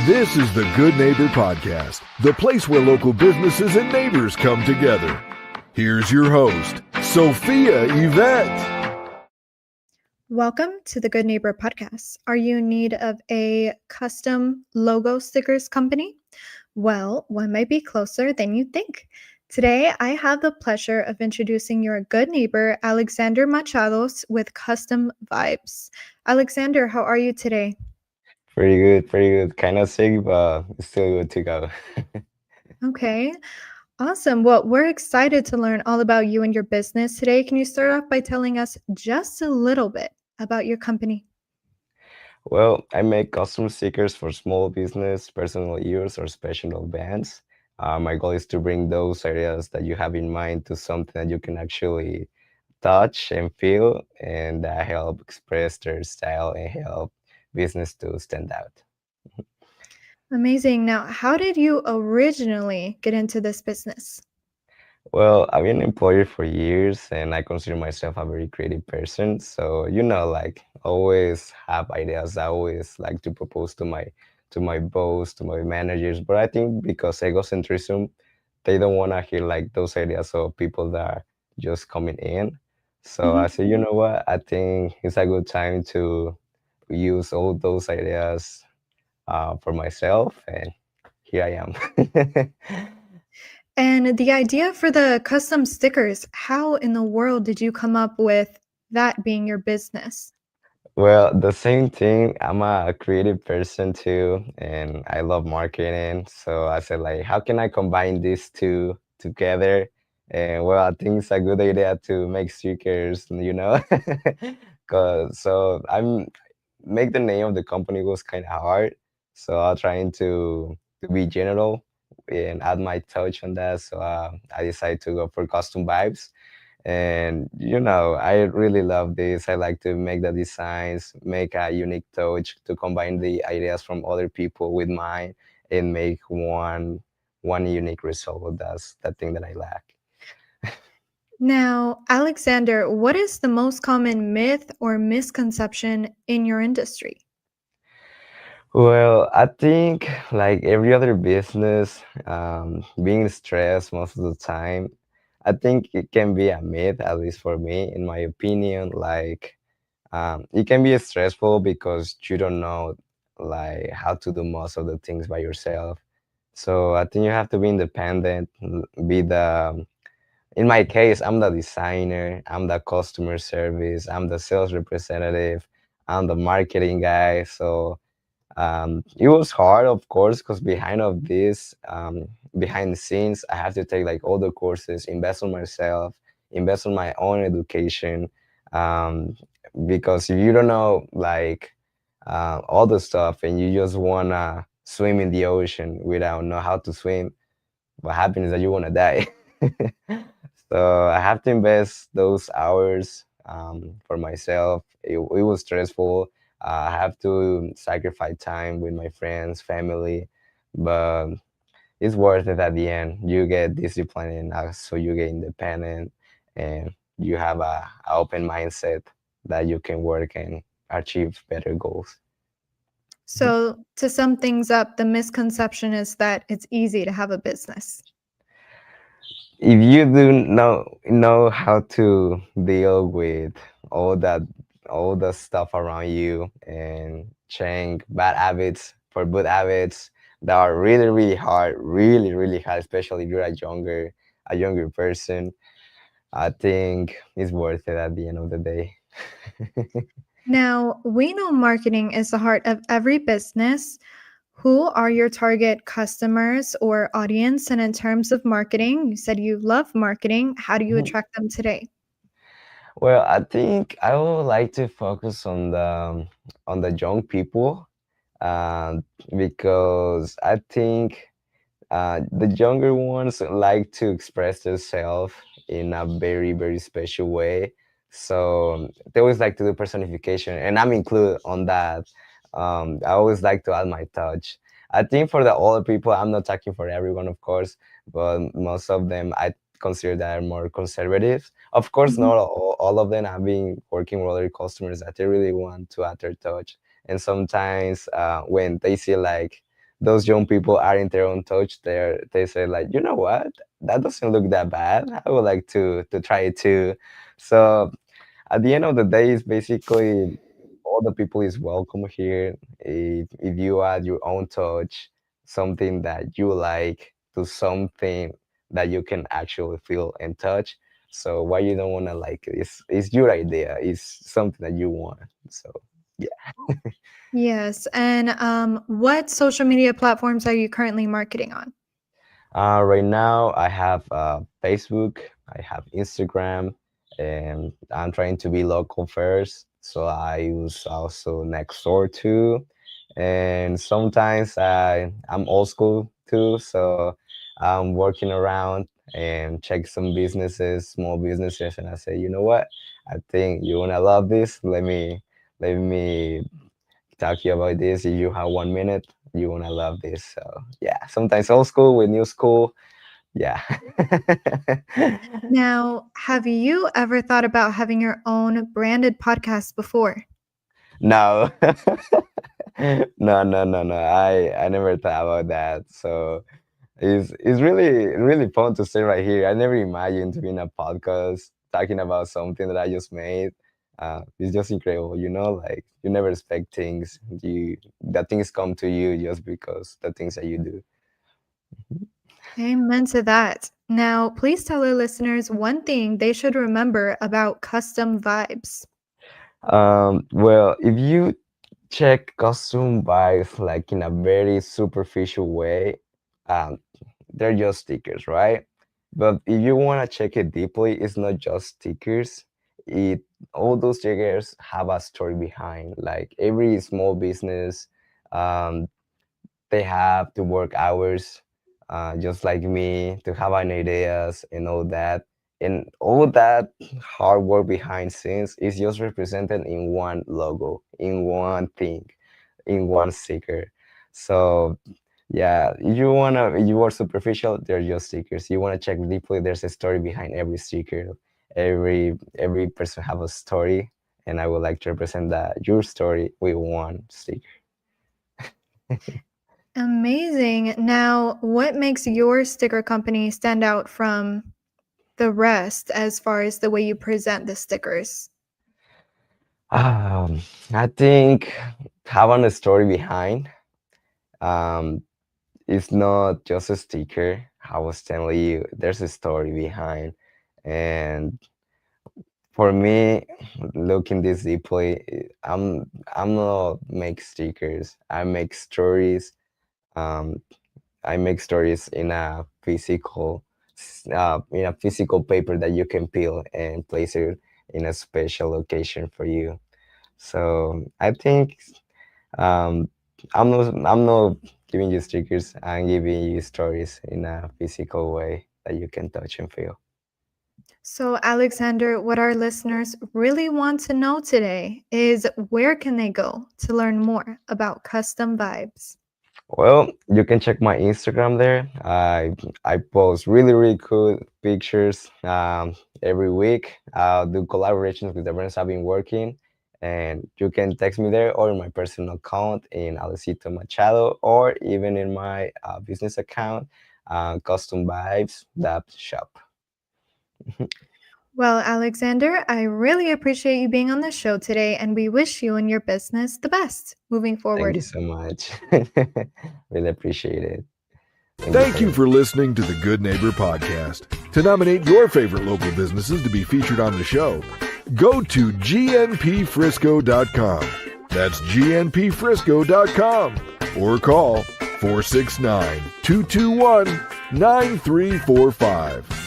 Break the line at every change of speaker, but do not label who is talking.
This is the Good Neighbor Podcast, the place where local businesses and neighbors come together. Here's your host, Sophia Yvette.
Welcome to the Good Neighbor Podcast. Are you in need of a custom logo stickers company? Well, one might be closer than you think. Today, I have the pleasure of introducing your good neighbor, Alexander Machados, with Custom Vibes. Alexander, how are you today?
Pretty good, pretty good. Kind of sick, but it's still good to go.
Okay, awesome. Well, we're excited to learn all about you and your business today. Can you start off by telling us just a little bit about your company?
Well, I make custom stickers for small business, personal use, or special events. My goal is to bring those ideas that you have in mind to something that you can actually touch and feel, and that help express their style and help business to stand out.
Amazing. Now, how did you originally get into this business?
Well, I've been an employer for years and I consider myself a very creative person. So, like always have ideas. I always like to propose to my boss, to my managers. But I think because egocentrism, they don't want to hear like those ideas of people that are just coming in. So I
Mhm.
say, you know what? I think it's a good time to use all those ideas for myself, and here I am.
And the idea for the custom stickers, how in the world did you come up with that being your business?
Well, the same thing. I'm a creative person too, and I love marketing. So I said, like, how can I combine these two together? And well, I think it's a good idea to make stickers. So I'm make the name of the company was kind of hard. So I'm trying to be general and add my touch on that. So I decided to go for custom vibes. And I really love this. I like to make the designs, make a unique touch to combine the ideas from other people with mine and make one unique result. That's the thing that I like.
Now, Alexander, what is the most common myth or misconception in your industry?
Well, I think like every other business, being stressed most of the time, I think it can be a myth, at least for me, in my opinion. Like, it can be stressful because you don't know like how to do most of the things by yourself. So I think you have to be independent, be the in my case, I'm the designer, I'm the customer service, I'm the sales representative, I'm the marketing guy. So it was hard, of course, because behind the scenes, I have to take like all the courses, invest on myself, invest on my own education. Um, because if you don't know like all the stuff and you just wanna swim in the ocean without know how to swim, what happens is that you wanna die. So I have to invest those hours for myself. It was stressful. I have to sacrifice time with my friends, family, but it's worth it at the end. You get disciplined enough, so you get independent, and you have a open mindset that you can work and achieve better goals.
So, to sum things up, the misconception is that it's easy to have a business.
If you do know how to deal with all that all the stuff around you and change bad habits for good habits that are really really hard, especially if you're a younger person, I think it's worth it at the end of the day.
Now, we know marketing is the heart of every business. Who are your target customers or audience? And in terms of marketing, you said you love marketing. How do you attract them today?
Well, I think I would like to focus on the young people, um, because I think the younger ones like to express themselves in a very, very special way. So they always like to do personification, and I'm included on that. I always like to add my touch. I think for the older people, I'm not talking for everyone, of course, but most of them I consider that are more conservative. Of course,
Mhm.
not all of them. I've been working with other customers that they really want to add their touch, and sometimes when they see like those young people aren't their own touch, they say like, you know what, that doesn't look that bad. I would like to try it too. So at the end of the day, it's basically all the people is welcome here. If you add your own touch, something that you like, to something that you can actually feel and touch. So why you don't want to like it? It's your idea. It's something that you want. So yeah.
Yes. And what social media platforms are you currently marketing on?
Right now, I have Facebook, I have Instagram, and I'm trying to be local first. So I use also Nextdoor too. And sometimes I'm old school too. So I'm working around and check some businesses, small businesses, and I say, you know what? I think you wanna love this. Let me talk to you about this. If you have 1 minute, you wanna love this. So yeah, sometimes old school with new school. Yeah.
Now, have you ever thought about having your own branded podcast before?
No. No. I never thought about that. So it's really fun to stay right here. I never imagined to be in a podcast talking about something that I just made. It's just incredible, like you never expect things. The things come to you just because the things that you do.
Amen to that. Now, please tell our listeners one thing they should remember about custom vibes.
Well, if you check custom vibes like in a very superficial way, um, they're just stickers, right? But if you want to check it deeply, it's not just stickers. It All those stickers have a story behind. Like every small business, um, they have to work hours, just like me, to have an ideas and all that. And all that hard work behind scenes is just represented in one logo, in one thing, in one sticker. So yeah, if you are superficial, they're just stickers. You wanna check deeply, there's a story behind every sticker. Every person have a story, and I would like to represent that your story with one sticker.
Amazing. Now, what makes your sticker company stand out from the rest as far as the way you present the stickers?
Um, I think having a story behind. Um, it's not just a sticker. I was telling you, there's a story behind, and for me, looking this deeply, I'm not make stickers. I make stories. Um, I make stories in a physical paper that you can peel and place it in a special location for you. So I think um, I'm not giving you stickers. I'm giving you stories in a physical way that you can touch and feel.
So, Alexander, what our listeners really want to know today is where can they go to learn more about custom vibes?
Well, you can check my Instagram there. I post really cool pictures every week. I'll do collaborations with the brands I've been working, and you can text me there or in my personal account in Alecito Machado, or even in my business account, Custom Vibes that shop.
Well, Alexander, I really appreciate you being on the show today, and we wish you and your business the best moving
Thank
forward.
you so much. Really appreciate it.
Thank you for listening to the Good Neighbor Podcast. To nominate your favorite local businesses to be featured on the show, go to gnpfrisco.com. That's gnpfrisco.com or call 469-221-9345.